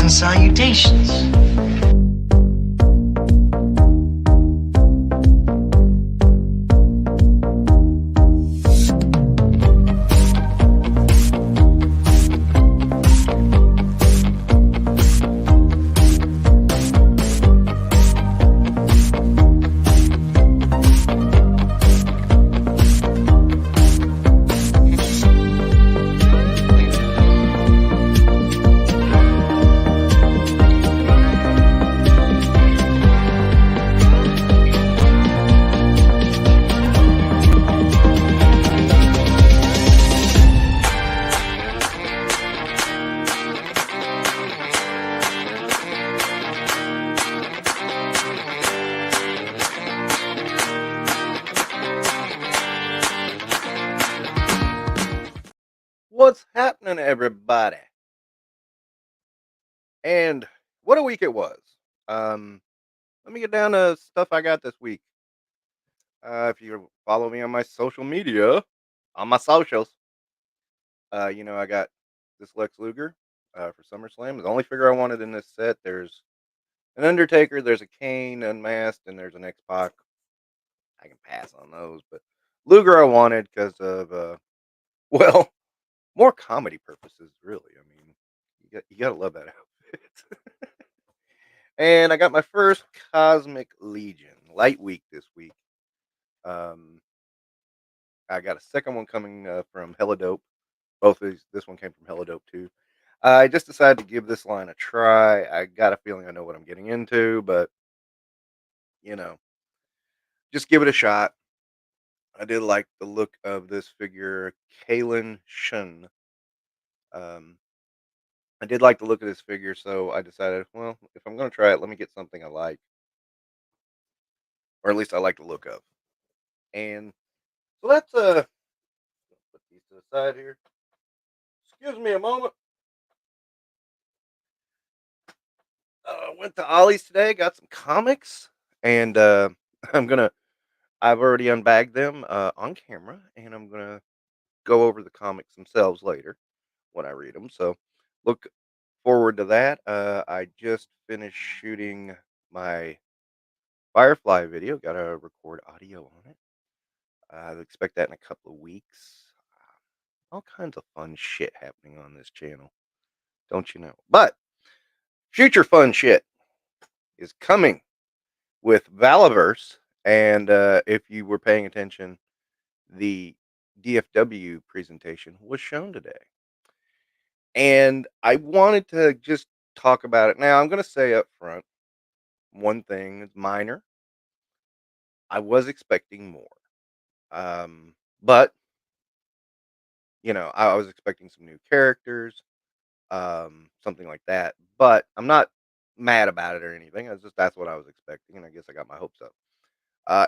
and salutations. What's happening, everybody? And what a week it was. Um, Let me get down to stuff I got this week. If you follow me on my social media, on my socials, I got this Lex Luger for SummerSlam. The only figure I wanted in this set. There's an Undertaker, there's a Kane unmasked, and there's an X Pac. I can pass on those, but Luger I wanted because of well, more comedy purposes, really. I mean, you gotta love that outfit. And I got my first Cosmic Legion light week this week. Um, I got a second one coming from Hella Dope. Both of these, this one came from Hella Dope too. I just decided to give this line a try. I got a feeling I know what I'm getting into, but you know, just give it a shot. I did like the look of this figure, Kalen Shun. Um, I did like the look of this figure, so I decided, well, if I'm going to try it, let me get something I like, or at least I like the look of. And so let's put these to the side here. Excuse me a moment. Went to Ollie's today, got some comics, and I'm gonna. I've already unbagged them on camera, and I'm gonna go over the comics themselves later when I read them. So look forward to that. I just finished shooting my Firefly video. Got to record audio on it. I expect that in a couple of weeks. All kinds of fun shit happening on this channel, don't you know? But future fun shit is coming with Valaverse, and if you were paying attention, the DFW presentation was shown today, and I wanted to just talk about it. Now, I'm going to say up front, one thing is minor. I was expecting more, but I was expecting some new characters, something like that. But I'm not mad about it or anything. It's just that's what I was expecting, and I guess I got my hopes up.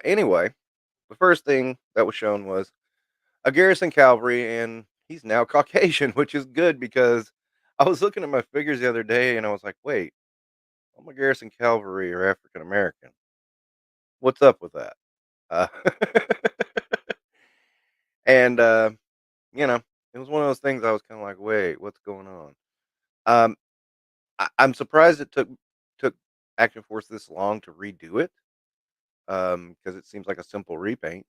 Anyway, the first thing that was shown was a Garrison Cavalry, and he's now Caucasian, which is good because I was looking at my figures the other day and I was like, wait, all my Garrison Cavalry are African American. What's up with that? Uh, and, it was one of those things I was kind of like, wait, what's going on? Um, I'm surprised it took Action Force this long to redo it because it seems like a simple repaint.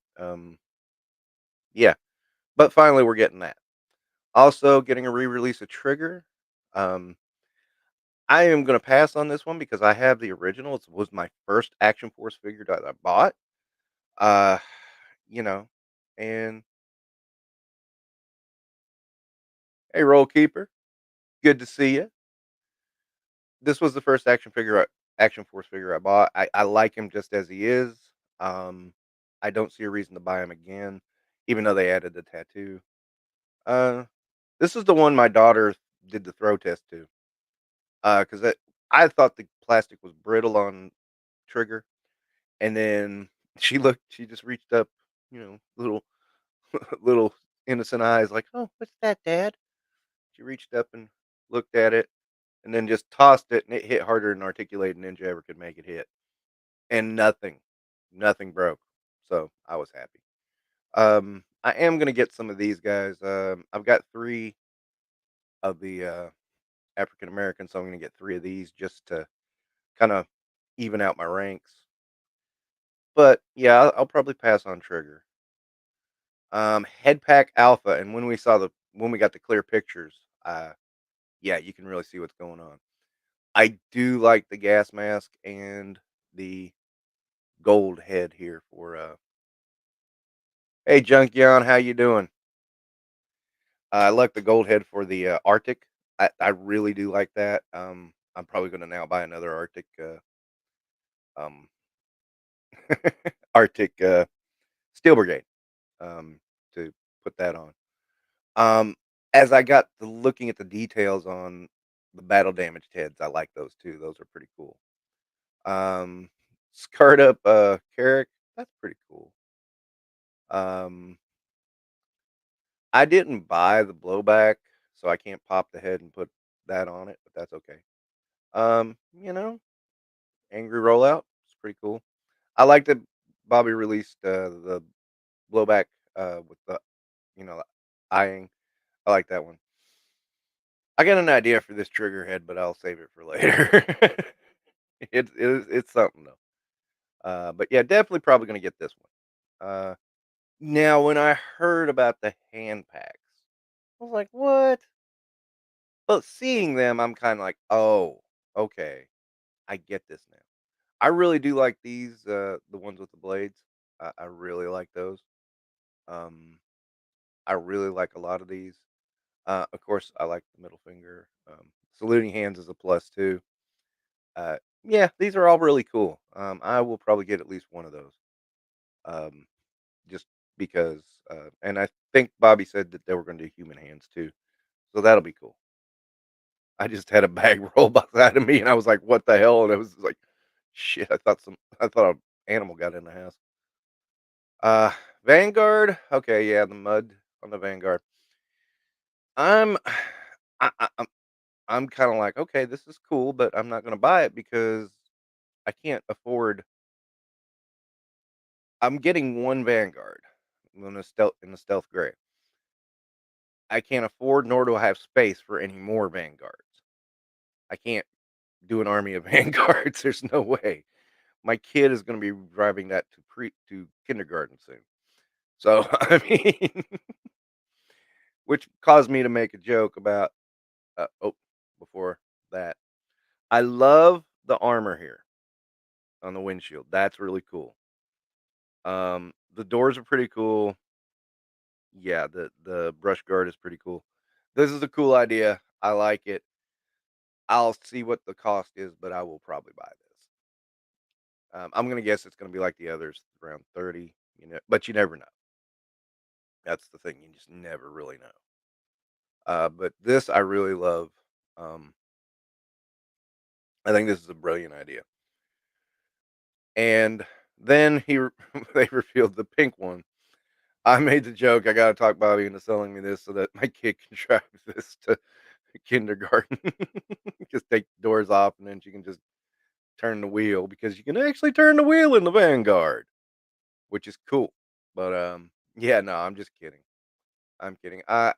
Yeah, but finally we're getting that. Also, getting a re-release of Trigger. Um, I am gonna pass on this one because I have the original. It was my first Action Force figure that I bought. Uh, you know, and hey, Roll Keeper, good to see you. This was the first Action Force figure I bought. I like him just as he is. Um, I don't see a reason to buy him again, even though they added the tattoo. Uh, this is the one my daughter did the throw test to. Because I thought the plastic was brittle on Trigger, and then she just reached up, little little innocent eyes like, "Oh, what's that, Dad?" She reached up and looked at it, and then just tossed it, and it hit harder than Articulated Ninja ever could make it hit, and nothing broke. So I was happy. I am gonna get some of these guys. I've got 3 of the African American, so I'm gonna get 3 of these just to kinda even out my ranks. But, yeah, I'll probably pass on Trigger. Head Pack Alpha, and when we got the clear pictures, yeah, you can really see what's going on. I do like the gas mask and the gold head here for, "Hey, Junkion, how you doing?" I like the gold head for the, Arctic. I really do like that. I'm probably gonna now buy another Arctic, um, Arctic, Steel Brigade, um, to put that on. Um, as I got to looking at the details on the battle damaged heads, I like those too. Those are pretty cool. Scarred up, Carrack, that's pretty cool. Um, I didn't buy the blowback, so I can't pop the head and put that on it, but that's okay. You know, Angry Rollout, it's pretty cool. I like that Bobby released, the blowback, with the, eyeing. I like that one. I got an idea for this trigger head, but I'll save it for later. It's something though. But yeah, definitely probably gonna get this one. Now when I heard about the hand packs, I was like, "What?" But seeing them, I'm kinda like, "Oh, okay. I get this now." I really do like these, the ones with the blades. I really like those. Um, I really like a lot of these. Of course, I like the middle finger. Saluting hands is a plus too. Yeah, these are all really cool. I will probably get at least one of those. Um, just because, and I think Bobby said that they were going to do human hands too, so that'll be cool. I just had a bag roll beside of me, and I was like, "What the hell?" And it was like, "Shit!" I thought an animal got in the house. Uh, Vanguard. Okay, yeah, the mud on the Vanguard. I'm, I'm kind of like, okay, this is cool, but I'm not going to buy it because I can't afford. I'm getting one Vanguard in the stealth gray. I can't afford, nor do I have space for any more Vanguards. I can't do an army of Vanguards. There's no way. My kid is going to be driving that to kindergarten soon. So I mean, which caused me to make a joke about. Before that, I love the armor here on the windshield. That's really cool. The doors are pretty cool. Yeah, the brush guard is pretty cool. This is a cool idea. I like it. I'll see what the cost is, but I will probably buy this. I'm gonna guess it's gonna be like the others, around 30. But you never know. That's the thing. You just never really know. But this I really love. Um, I think this is a brilliant idea. And then they revealed the pink one. I made the joke. I gotta talk Bobby into selling me this so that my kid can drive this to kindergarten. Just take the doors off, and then she can just turn the wheel because you can actually turn the wheel in the Vanguard, which is cool. But yeah, no, I'm just kidding. I'm kidding. I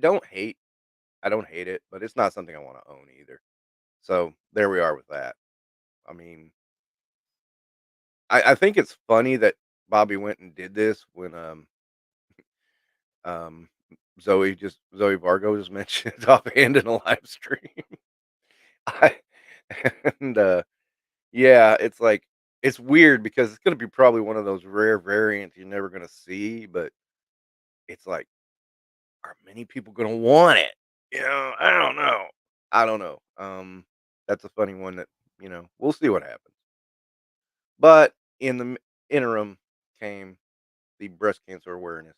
don't hate I don't hate it, but it's not something I want to own either. So there we are with that. I mean, I think it's funny that Bobby went and did this when um Zoe Vargo just mentioned it offhand in a live stream. I and yeah, it's like it's weird because it's gonna be probably one of those rare variants you're never gonna see, but it's like, are many people gonna want it? I don't know. I don't know. That's a funny one that, we'll see what happens. But in the interim came the breast cancer awareness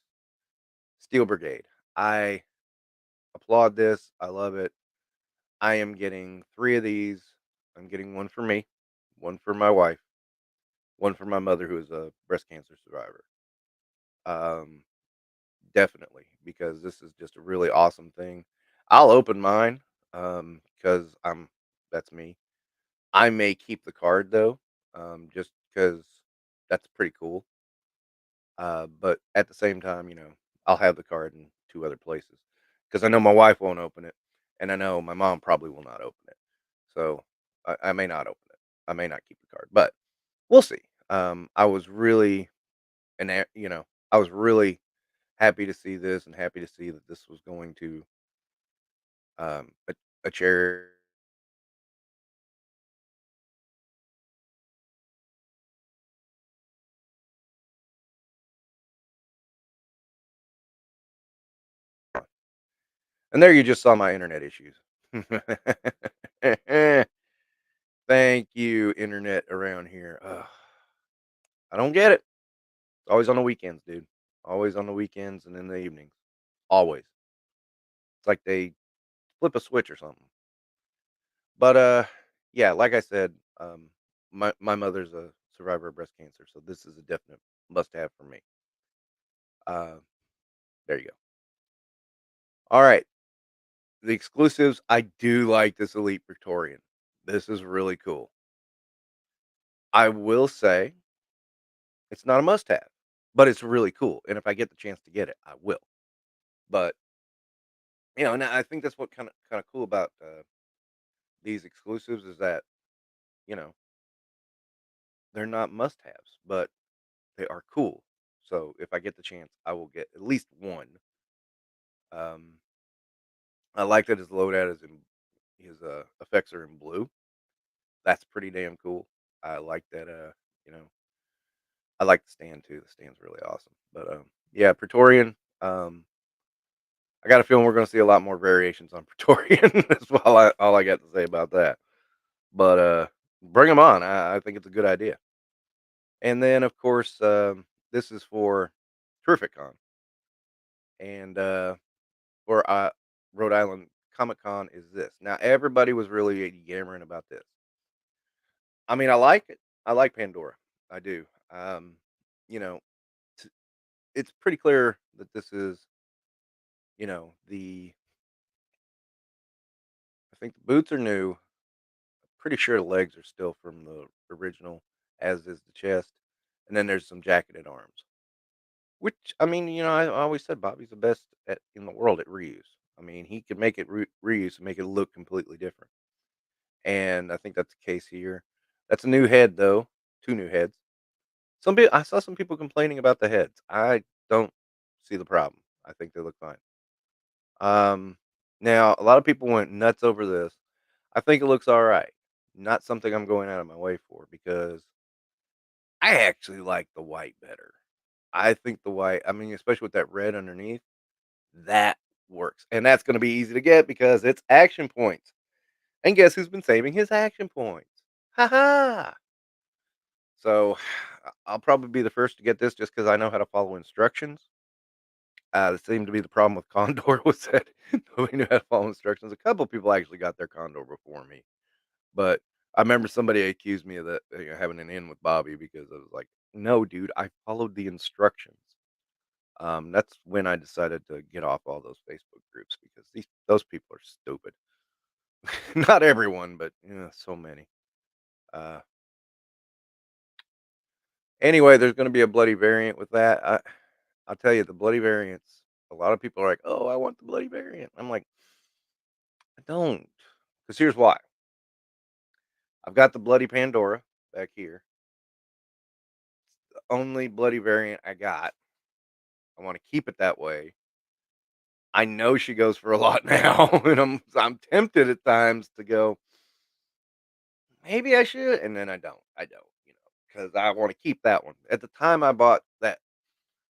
Steel Brigade. I applaud this. I love it. I am getting 3 of these. I'm getting one for me, one for my wife, one for my mother who is a breast cancer survivor. Um, definitely, because this is just a really awesome thing. I'll open mine, because that's me. I may keep the card though, just because that's pretty cool. But at the same time, I'll have the card in 2 other places because I know my wife won't open it, and I know my mom probably will not open it. So I may not open it. I may not keep the card, but we'll see. I was really I was really happy to see this and happy to see that this was going to a charity. And there you just saw my internet issues. Thank you, internet around here. Ugh, I don't get it. It's always on the weekends, dude. Always on the weekends and in the evenings. Always. It's like they flip a switch or something. But yeah, like I said, my mother's a survivor of breast cancer, so this is a definite must have for me. Uh, there you go. All right, the exclusives. I do like this Elite Victorian. This is really cool. I will say it's not a must have, but it's really cool. And if I get the chance to get it, I will. But and I think that's what kind of cool about these exclusives is that you know they're not must haves, but they are cool. So if I get the chance, I will get at least one. Um, I like that his loadout is in his effects are in blue. That's pretty damn cool. I like that. I like the stand too. The stand's really awesome. But yeah, Praetorian. I got a feeling we're going to see a lot more variations on Praetorian. That's all I got to say about that. But bring them on. I think it's a good idea. And then of course, this is for Terrificon and for Rhode Island Comic Con is this. Now everybody was really yammering about this. I mean, I like it. I like Pandora. I do. You know, t- it's pretty clear that this is, the I think the boots are new. Pretty sure the legs are still from the original, as is the chest, and then there's some jacketed arms. Which I mean, I always said Bobby's the best in the world at reuse. I mean, he can make it reuse and make it look completely different, and I think that's the case here. That's a new head though, two new heads. I saw some people complaining about the heads. I don't see the problem. I think they look fine. Um, Now a lot of people went nuts over this. I think it looks all right. Not something I'm going out of my way for because I actually like the white better. I think the white, I mean, especially with that red underneath, that works. And that's going to be easy to get because it's action points. And guess who's been saving his action points? Ha ha. So I'll probably be the first to get this just because I know how to follow instructions. That seemed to be the problem with Condor was that nobody knew how to follow instructions. A couple people actually got their Condor before me, but I remember somebody accused me of that, having an in with Bobby because I was like, "No, dude, I followed the instructions." That's when I decided to get off all those Facebook groups because those people are stupid. Not everyone, but so many. Uh, anyway, there's going to be a bloody variant with that. I'll tell you, the bloody variants. A lot of people are like, "Oh, I want the bloody variant." I'm like, I don't, because here's why. I've got the bloody Pandora back here. The only bloody variant I got. I want to keep it that way. I know she goes for a lot now, and I'm tempted at times to go, maybe I should, and then I don't. I don't, because I want to keep that one. At the time I bought that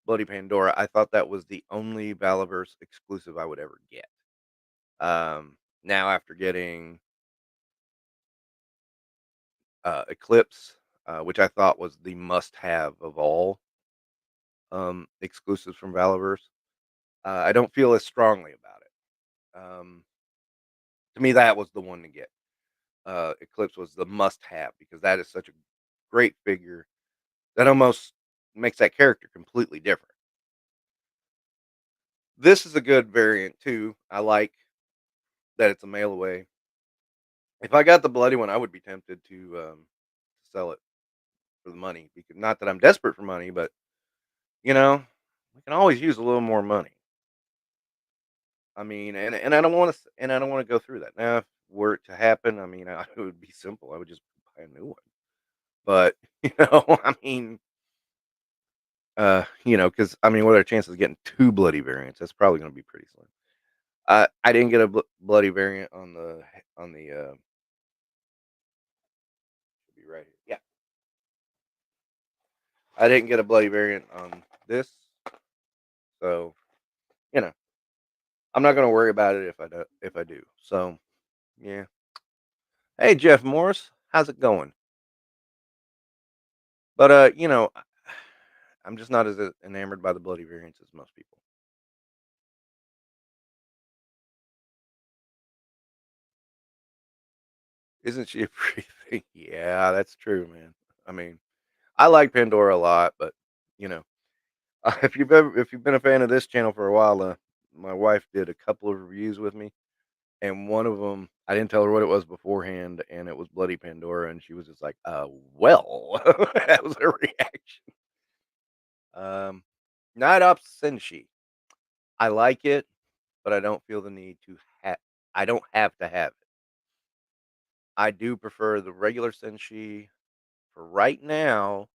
Bloody Pandora, I thought that was the only Valaverse exclusive I would ever get. Now after getting Eclipse, which I thought was the must-have of all exclusives from Valaverse, I don't feel as strongly about it. To me, that was the one to get. Eclipse was the must-have because that is such a great figure that almost makes that character completely different. This is a good variant too. I like that it's a mail away. If I got the bloody one, I would be tempted to sell it for the money because not that I'm desperate for money, but we can always use a little more money. I mean, and I don't want to, and I don't want to go through that. Now, if were it to happen, I mean, it would be simple. I would just buy a new one. But I mean, because I mean, what are the chances of getting two bloody variants? That's probably going to be pretty slim. I didn't get a bloody variant on the. Should be right here. Yeah, I didn't get a bloody variant on this, so you know, I'm not going to worry about it if I do. If I do, so yeah. Hey, Jeff Morris, how's it going? But I'm just not as enamored by the bloody variants as most people. Isn't she a pretty thing? Yeah, that's true, man. I mean, I like Pandora a lot, but you know, if you've been a fan of this channel for a while, my wife did a couple of reviews with me, and one of them I didn't tell her what it was beforehand, and it was Bloody Pandora, and she was just like, well," that was her reaction. Um, Night Ops Senshi, I like it, but I don't feel the need to have. I don't have to have it. I do prefer the regular Senshi. For right now,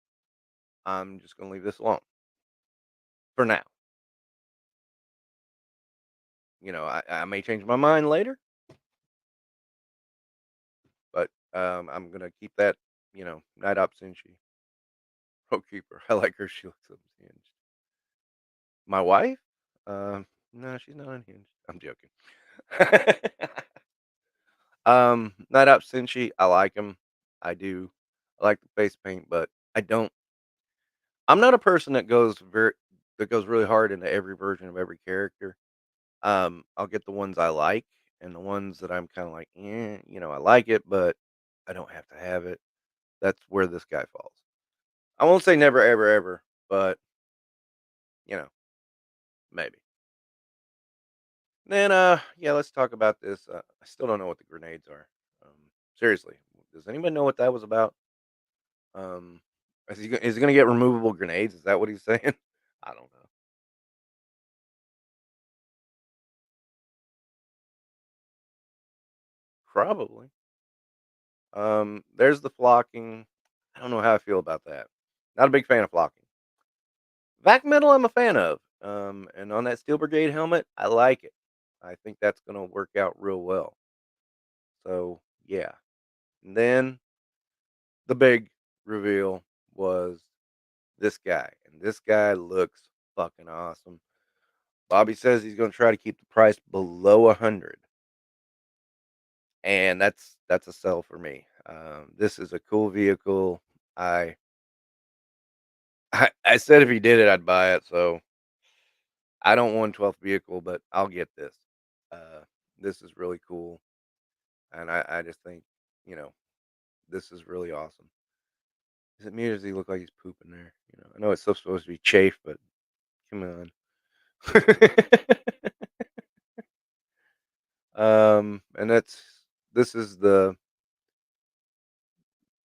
I'm just gonna leave this alone for now. I may change my mind later, but I'm gonna keep that. Night Op Senshi Pro Keeper. I like her. She looks unhinged. My wife? No, she's not unhinged. I'm joking. Night Op Senshi. I like him. I do. I like the face paint, but I don't. I'm not a person that goes really hard into every version of every character. I'll get the ones I like, and the ones that I'm kinda like, I like it, but I don't have to have it. That's where this guy falls. I won't say never, ever, ever, but, you know, maybe. Then, yeah, let's talk about this. I still don't know what the grenades are. Seriously, does anybody know what that was about? Um, is he gonna get removable grenades? Is that what he's saying? I don't know. Probably. There's the flocking. I don't know how I feel about that. Not a big fan of flocking. Vac metal, I'm a fan of. And on that Steel Brigade helmet, I like it. I think that's going to work out real well. So, yeah. And then the big reveal was this guy. And this guy looks fucking awesome. Bobby says he's going to try to keep the price below 100. And that's a sell for me. This is a cool vehicle. I, I said if he did it, I'd buy it. So I don't want 12th vehicle, but I'll get this. Uh, this is really cool, and I just think, you know, this is really awesome. Is it me or does he look like he's pooping there? I know it's supposed to be chafe, but come on. And this is the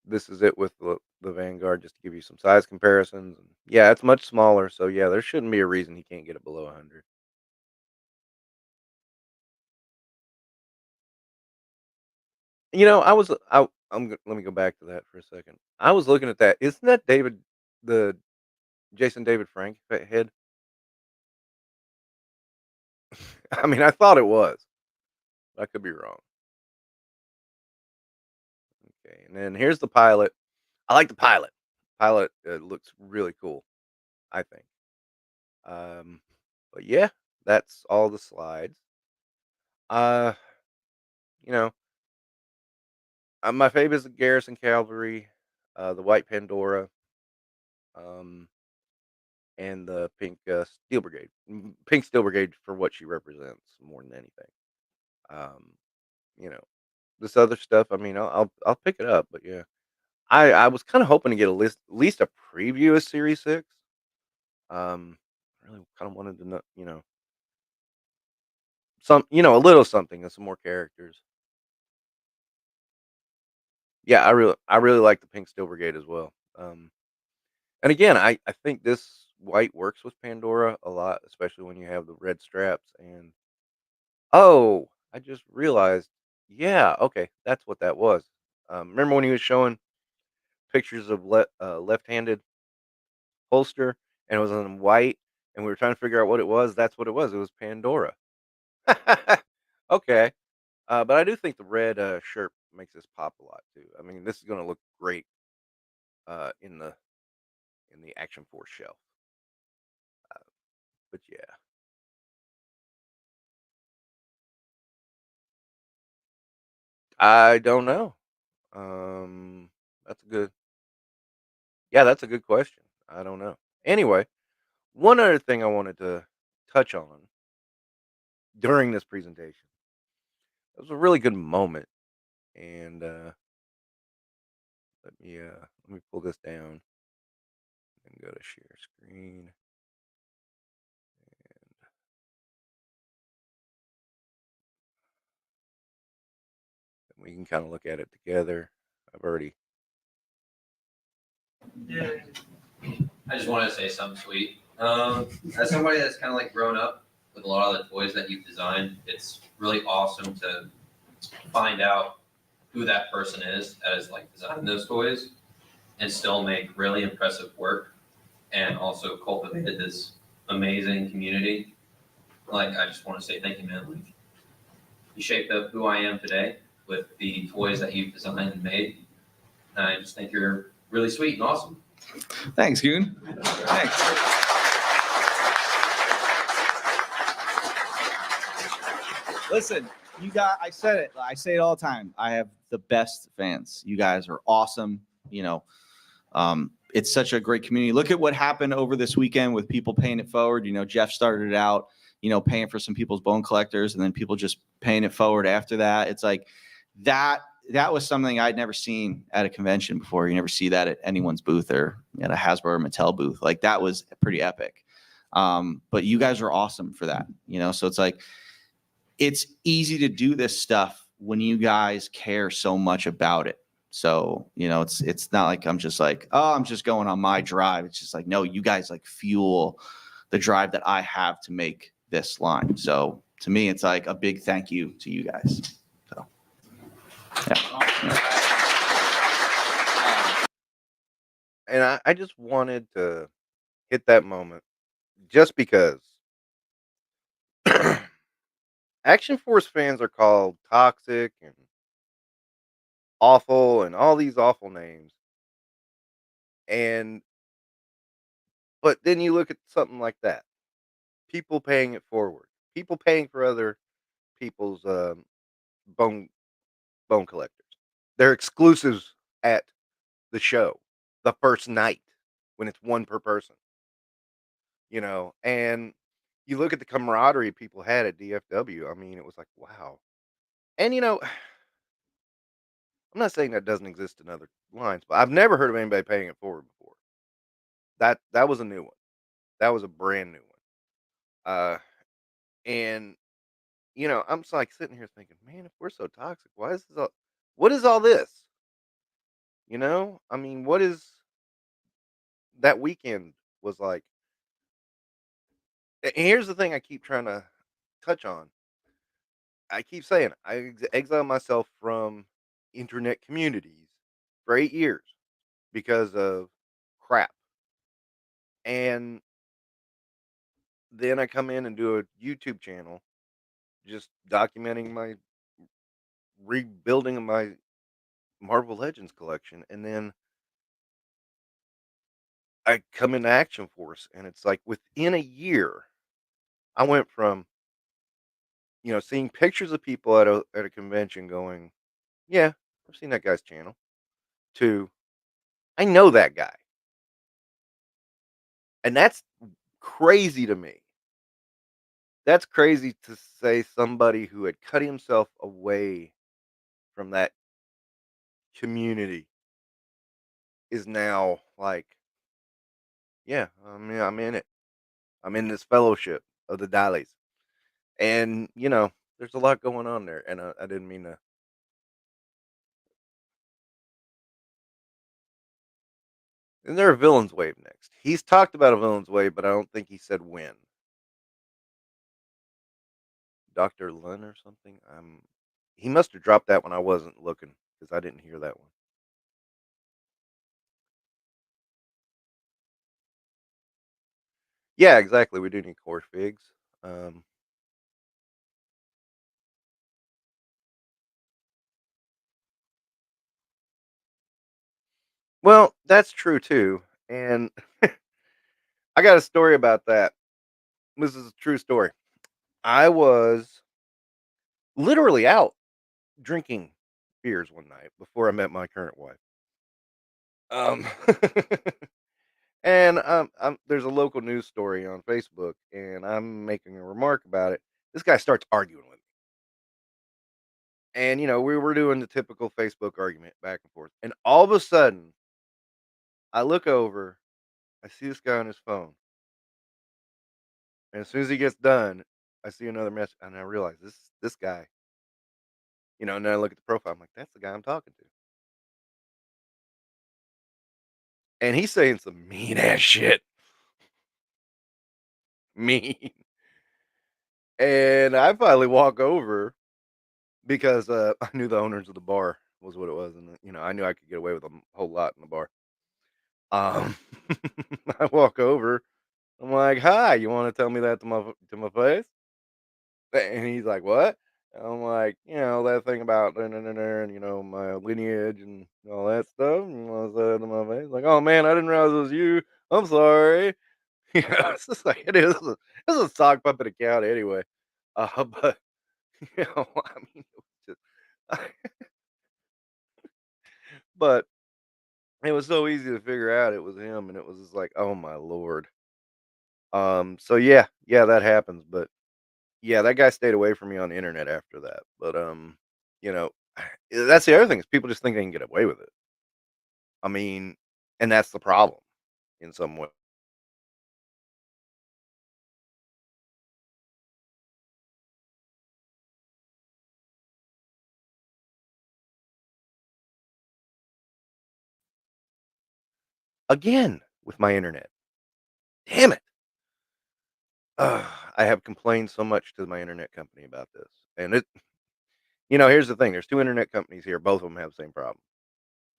this is it with the Vanguard, just to give you some size comparisons. And yeah, it's much smaller, so yeah, there shouldn't be a reason he can't get it below 100. I was let me go back to that for a second. I was looking at that. Isn't that the Jason David Frank head? I mean, I thought it was. I could be wrong. Okay, and then here's the pilot. I like the pilot. Pilot looks really cool, I think. Um, but yeah, that's all the slides. Uh, you know, my favorite is the Garrison Cavalry, the White Pandora, um, and the Pink Steel Brigade. Pink Steel Brigade for what she represents more than anything. Um, you know, this other stuff. I mean, I'll pick it up, but yeah, I was kind of hoping to get at least a preview of Series 6. I really kind of wanted to know, a little something and some more characters. Yeah, I really like the Pink Steel Brigade as well. And again, I think this white works with Pandora a lot, especially when you have the red straps and Oh, I just realized. Yeah, okay, that's what that was. Remember when he was showing pictures of left-handed holster, and it was in white, and we were trying to figure out what it was? That's what it was. It was Pandora. Okay, but I do think the red shirt makes this pop a lot too. I mean, this is going to look great uh, in the in the Action Force shelf. But yeah, I don't know. That's a good. Yeah, that's a good question. I don't know. Anyway, one other thing I wanted to touch on during this presentation. It was a really good moment, and let me pull this down and go to share screen, and we can kind of look at it together. I've already. I just wanted to say something sweet. As somebody that's kind of like grown up with a lot of the toys that you've designed, it's really awesome to find out who that person is that is like designing those toys and still make really impressive work and also cultivated this amazing community. Like, I just want to say thank you, man. Like, you shaped up who I am today with the toys that you've designed and made. And I just think you're really sweet and awesome. Thanks, Goon. Thanks. Listen, I said it. I say it all the time. I have the best fans. You guys are awesome. It's such a great community. Look at what happened over this weekend with people paying it forward. Jeff started it out, paying for some people's bone collectors, and then people just paying it forward after that. It's like that was something I'd never seen at a convention before. You never see that at anyone's booth or at a Hasbro or Mattel booth. Like, that was pretty epic. But you guys are awesome for that. So it's like, it's easy to do this stuff when you guys care so much about it. So, it's not like I'm just like, oh, I'm just going on my drive. It's just like, no, you guys like fuel the drive that I have to make this line. So to me, it's like a big thank you to you guys. So, yeah. And I just wanted to hit that moment just because Action Force fans are called toxic and awful and all these awful names. And but then you look at something like that. People paying it forward. People paying for other people's bone bone collectors. They're exclusives at the show the first night when it's one per person. And you look at the camaraderie people had at DFW. I mean, it was like, wow. And I'm not saying that doesn't exist in other lines, but I've never heard of anybody paying it forward before. That was a new one. That was a brand new one. And I'm just like sitting here thinking, man, if we're so toxic, why is this all? What is all this? I mean, what is that weekend was like? And here's the thing I keep trying to touch on. I keep saying I exiled myself from internet communities for 8 years because of crap. And then I come in and do a YouTube channel just documenting my rebuilding of my Marvel Legends collection. And then I come into Action Force, and it's like within a year, I went from seeing pictures of people at a convention going, "Yeah, I've seen that guy's channel," to I know that guy, and that's crazy to me. That's crazy to say somebody who had cut himself away from that community is now like, "Yeah, I mean, I'm in it. I'm in this fellowship of the Daleks." And there's a lot going on there, and I didn't mean to. Isn't there a villain's wave next? He's talked about a villain's wave, but I don't think he said when. Dr. Lund or something. He must have dropped that when I wasn't looking because I didn't hear that one. Yeah, exactly. We do need core figs. Um, well, that's true too. And I got a story about that. This is a true story. I was literally out drinking beers one night before I met my current wife. Um, and there's a local news story on Facebook, and I'm making a remark about it. This guy starts arguing with me. And, we were doing the typical Facebook argument back and forth. And all of a sudden, I look over, I see this guy on his phone. And as soon as he gets done, I see another message and I realize this guy, and then I look at the profile. I'm like, that's the guy I'm talking to. And he's saying some mean ass shit. Mean. And I finally walk over because I knew the owners of the bar was what it was. And, I knew I could get away with a whole lot in the bar. Um, I walk over. I'm like, "Hi, you wanna tell me that to my face?" And he's like, "What?" And I'm like, that thing about and, my lineage and all that stuff, and you wanna say that to my face?" Like, "Oh, man, I didn't realize it was you. I'm sorry." It's just like it is a sock puppet account anyway. But, I mean, it was just but it was so easy to figure out it was him, and it was just like, "Oh my lord." So yeah, that happens, but yeah, that guy stayed away from me on the internet after that. But you know, that's the other thing is people just think they can get away with it. I mean, and that's the problem in some way. Again, with my internet. Damn it. Ugh, I have complained so much to my internet company about this. And here's the thing. There's two internet companies here. Both of them have the same problem.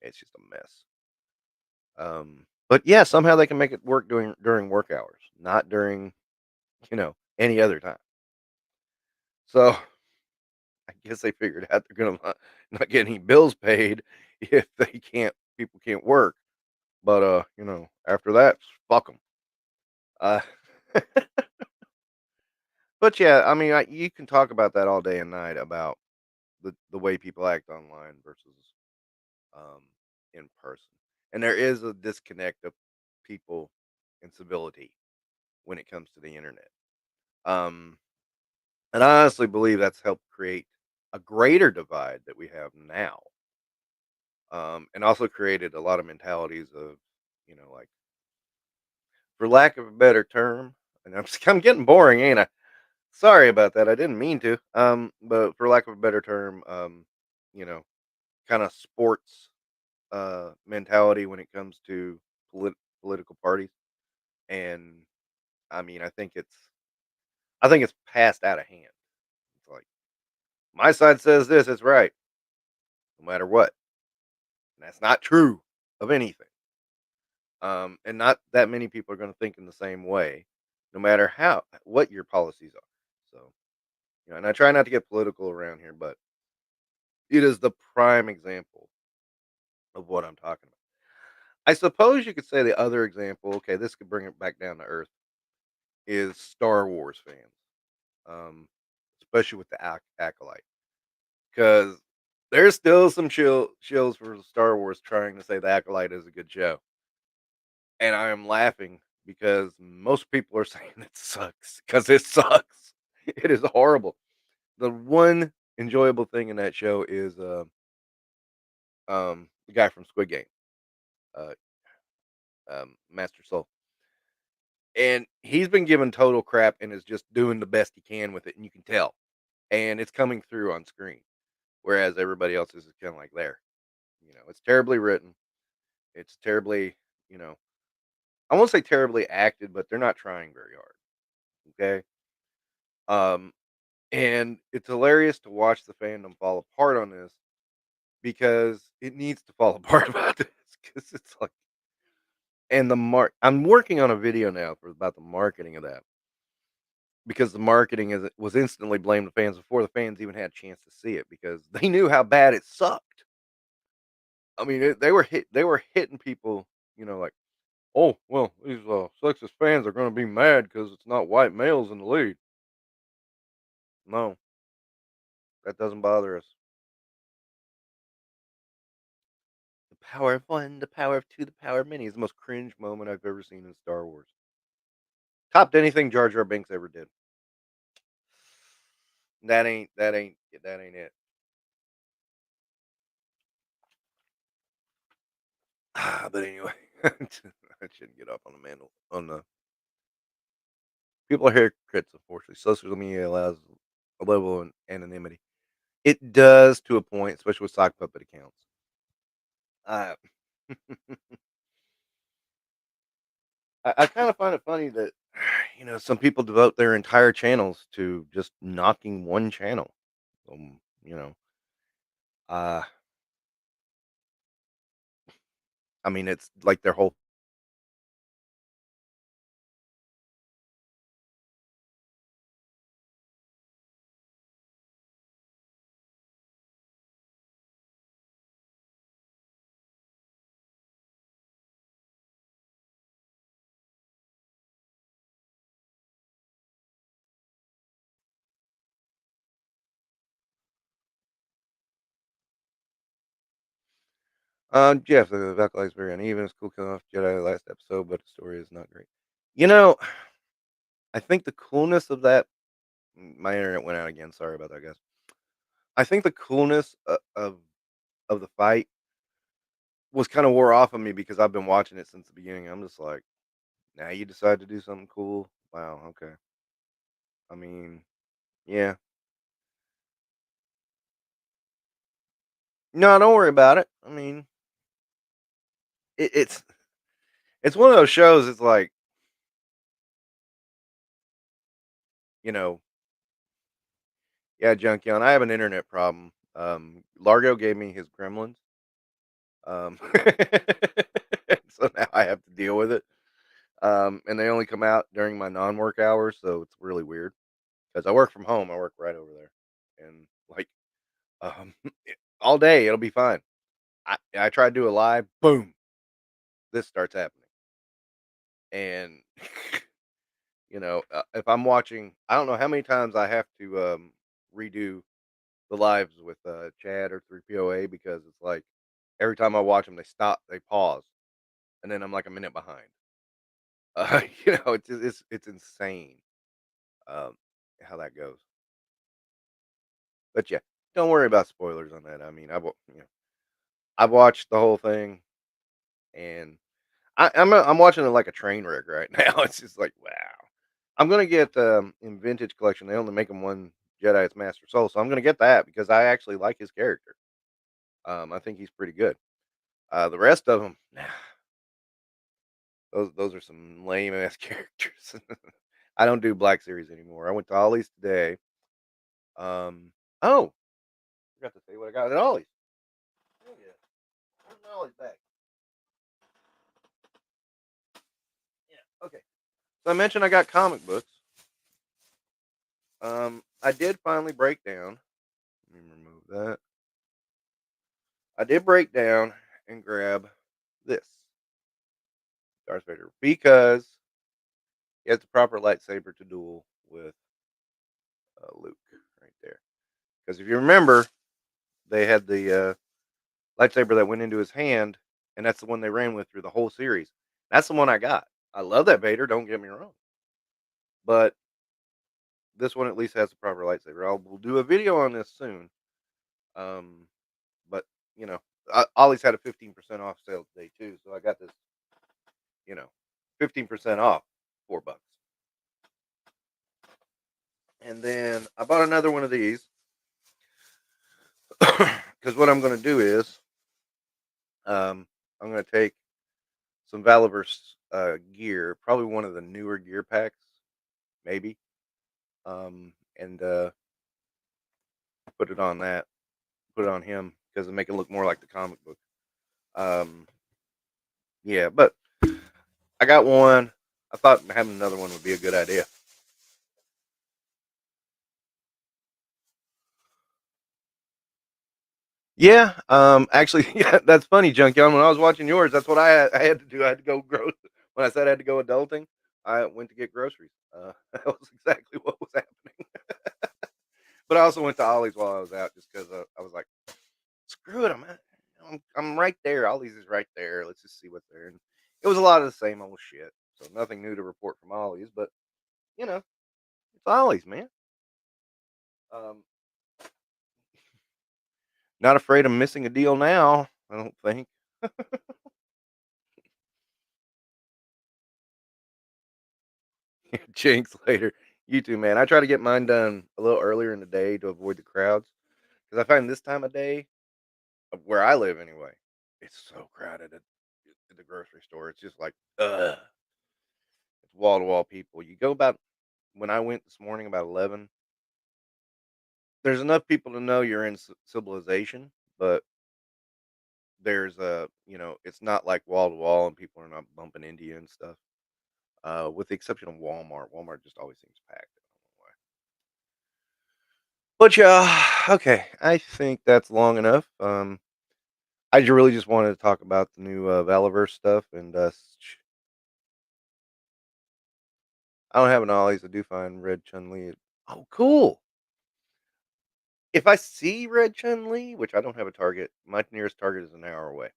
It's just a mess. But yeah, somehow they can make it work during work hours, not during, any other time. So I guess they figured out they're gonna not get any bills paid if people can't work. But, after that, fuck 'em. Uh, but yeah, I mean, you can talk about that all day and night about the way people act online versus, um, in person. And there is a disconnect of people and civility when it comes to the internet. Um, and I honestly believe that's helped create a greater divide that we have now. And also created a lot of mentalities of, like, for lack of a better term, and I'm getting boring, ain't I? Sorry about that. I didn't mean to. But for lack of a better term, you know, kind of sports mentality when it comes to political parties. And I mean, I think it's passed out of hand. It's like my side says this, it's right, no matter what. And that's not true of anything. And not that many people are going to think in the same way, no matter what your policies are. So, and I try not to get political around here, but it is the prime example of what I'm talking about. I suppose you could say the other example, okay, this could bring it back down to earth, is Star Wars fans, um, especially with the acolyte, because there's still some shills for Star Wars trying to say the acolyte is a good show, and I am laughing because most people are saying it sucks because it sucks. It is horrible. The one enjoyable thing in that show is the guy from Squid Game, uh, Master Soul, and he's been given total crap and is just doing the best he can with it, and you can tell, and it's coming through on screen, whereas everybody else is kind of like there. It's terribly written. It's terribly, you know, I won't say terribly acted, but they're not trying very hard. Okay. Um, And it's hilarious to watch the fandom fall apart on this because it needs to fall apart about this because it's like, and I'm working on a video now about the marketing of that because the marketing was instantly blamed the fans before the fans even had a chance to see it because they knew how bad it sucked. I mean, they were hitting people, like, oh well, these sexist fans are going to be mad because it's not white males in the lead. No, that doesn't bother us. The power of one, the power of two, the power of many is the most cringe moment I've ever seen in Star Wars. Topped anything Jar Jar Binks ever did. That ain't it. But anyway, I shouldn't get off on the mantle on the people are hypocrites. Unfortunately, social media allows a level of anonymity. It does to a point, especially with sock puppet accounts. Uh, I kind of find it funny that some people devote their entire channels to just knocking one channel. Um, you know, uh, I mean, it's like their whole. Jeff, the Valkyrie is very uneven. It's cool coming off Jedi last episode, but the story is not great. You know, I think the coolness of that. My internet went out again. Sorry about that, guys. I think the coolness of the fight was kind of wore off on me because I've been watching it since the beginning. I'm just like, now you decide to do something cool. Wow. Okay. I mean, yeah. No, don't worry about it. I mean, it's one of those shows. It's like, you know, yeah, Junkion. I have an internet problem. Largo gave me his Gremlins. So now I have to deal with it. And they only come out during my non-work hours, so it's really weird because I work from home. I work right over there, and like, um, all day it'll be fine. I try to do a live, boom, this starts happening, and if I'm watching, I don't know how many times I have to redo the lives with Chad or 3POA because it's like every time I watch them, they stop, they pause, and then I'm like a minute behind. It's insane how that goes. But yeah, don't worry about spoilers on that. I mean, I've watched the whole thing, and I'm watching it like a train wreck right now. It's just like, wow. I'm gonna get in Vintage Collection. They only make them one Jedi. It's Master Soul, so I'm gonna get that because I actually like his character. I think he's pretty good. The rest of them, nah, those are some lame ass characters. I don't do Black Series anymore. I went to Ollie's today. Oh, forgot to say what I got at Ollie's. Oh yeah, where's my Ollie's bag? Yeah, okay. So I mentioned I got comic books. I did finally break down. Let me remove that. I did break down and grab this Darth Vader because he has the proper lightsaber to duel with Luke right there. Because if you remember, they had the lightsaber that went into his hand, and that's the one they ran with through the whole series. That's the one I got. I love that Vader. Don't get me wrong, but this one at least has the proper lightsaber. We'll do a video on this soon. Um, but Ollie's had a 15% off sale today too, so I got this. 15% off, $4. And then I bought another one of these because what I'm going to do is I'm going to take some Valaverse gear, probably one of the newer gear packs, maybe, and put it on that. Put it on him because it make it look more like the comic book. Yeah, but I got one. I thought having another one would be a good idea. Yeah, actually, yeah, that's funny, Junkyard. When I was watching yours, that's what I had to do. I had to go when I said I had to go adulting, I went to get groceries. That was exactly what was happening. But I also went to Ollie's while I was out just because I was like, screw it, I'm right there. Ollie's is right there. Let's just see what's there. And it was a lot of the same old shit. So nothing new to report from Ollie's, but you know, it's Ollie's, man. Um, not afraid of missing a deal now. I don't think. Jinx later. You too, man. I try to get mine done a little earlier in the day to avoid the crowds because I find this time of day, where I live anyway, it's so crowded at the grocery store. It's just like, it's wall to wall people. You go about when I went this morning about 11. There's enough people to know you're in civilization, but there's it's not like wall to wall and people are not bumping into you and stuff. With the exception of Walmart. Walmart just always seems packed. I don't know why. But yeah, okay. I think that's long enough. Really just wanted to talk about the new Valaverse stuff, and I don't have an Ollie's. I do find Red Chun Li. Oh, cool! If I see Red Chun Li, which I don't have a Target, my nearest Target is an hour away,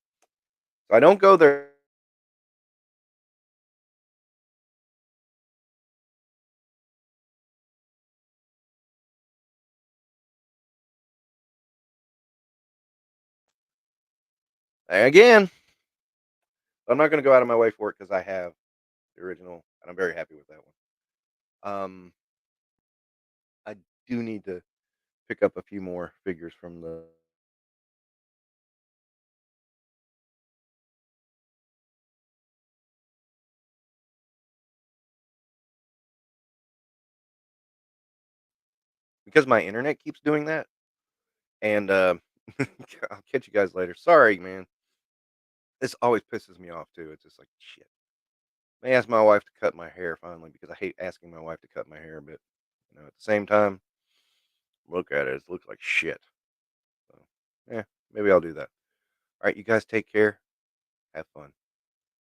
so I don't go there. Again, I'm not going to go out of my way for it because I have the original, and I'm very happy with that one. I do need to pick up a few more figures from the because my internet keeps doing that, and I'll catch you guys later. Sorry, man. This always pisses me off too. It's just like shit. I asked my wife to cut my hair finally because I hate asking my wife to cut my hair, but at the same time, look at it. It looks like shit. So, yeah, maybe I'll do that. All right, you guys take care. Have fun.